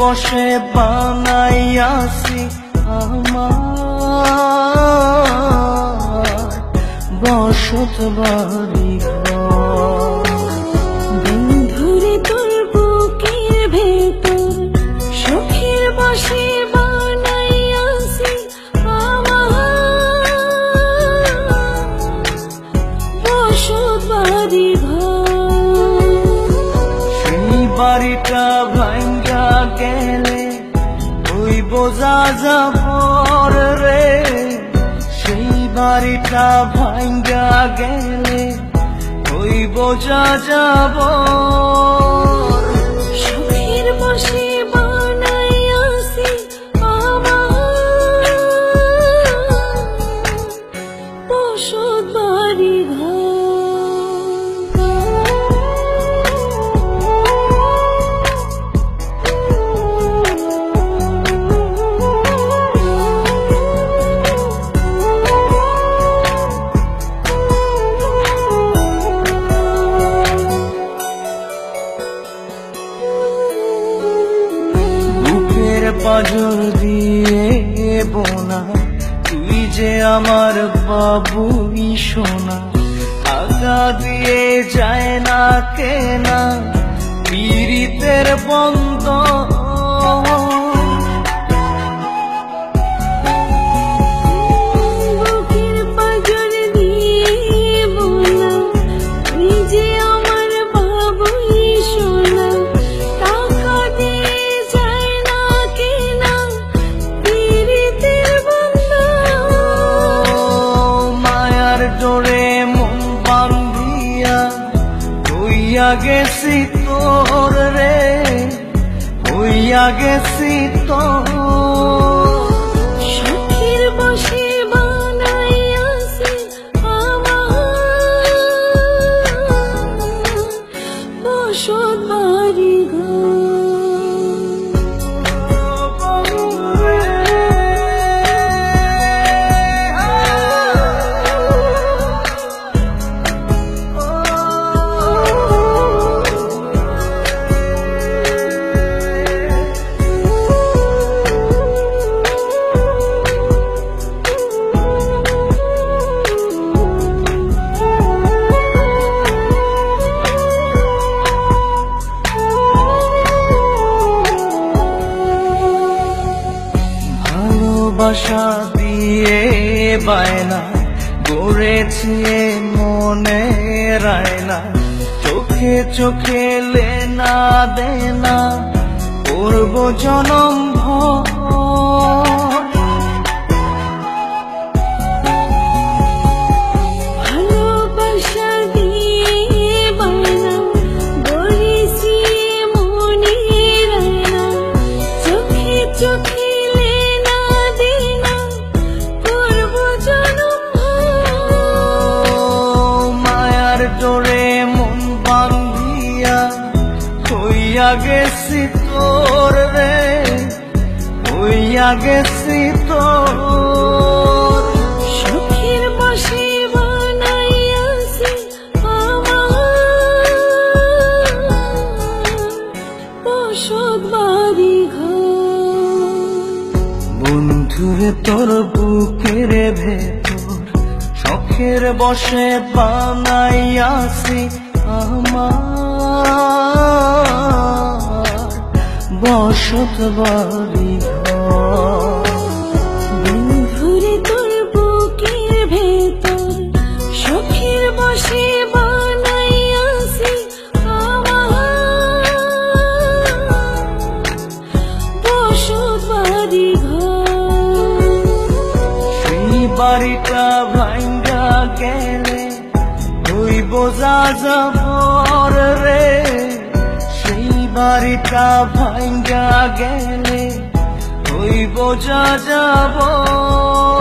বসে বানাইয়াছি আমার বসত বাড়ি ঘর। বন্ধুরে তোর বুকের ভেতর সুখের বসে বানাইয়াছি আমার বসত বাড়ি ঘর। সেই বাড়িটা ভাঙ্গা গেলে ওই বোঝা যাবর রে, সেই বাড়িটা ভাঙ্গা গেলে ওই বোঝা যাবর। সুখের বসে বানাইয়াছি আমার বসত বাড়ি ঘর। পাজর দিয়ে বোনা তুই যে আমার বাবুই সোনা, টাকা দিয়ে যায় না কেনা পীড়িতের বন্ধ। বুকের পাঁজর দিয়ে বোনা তুই যে আমার বাবুই সোনা, টাকা দিয়ে যায় না কেনা পীড়িতের বন্ধন। মায়ার ডোরে মন বান্ধিয়া হইয়া গেছি তোর রে, হইয়া গেছি তোর। সুখের বসে বানাইয়াছি আমার বসত বাড়ি ঘর। ভালোবাসা দিয়ে বায়না গড়েছি মনে রায়না, চোখে চোখে লেনা দেনা করব জনম ভর। ভালোবাসা দিয়ে বায়না গড়েছি মনে রায়না, চোখে চোখে লেনা দেনা করব জনম ভর। মায়ার ডোরে মন বান্ধিয়া হইয়া গেছি তোর রে, হইয়া গেছি তোর। সুখের বসে বানাইয়াছি আমার বসত বাড়ি ঘর। বন্ধুরে তোর বুকের ভেতর শখের বসে বানাইয়াছি আমার বসত বাড়ি ঘর। বন্ধুরে তোর বুকের ভেতর সুখের বসে বানাইয়াছি আমার বসত বাড়ি ঘর। সেই বাড়িটা ভাঙ্গা গেলে ওই বোঝা যাবর রে, সেই বাড়িটা ভাঙ্গা গেলে ওই বোঝা যাবর।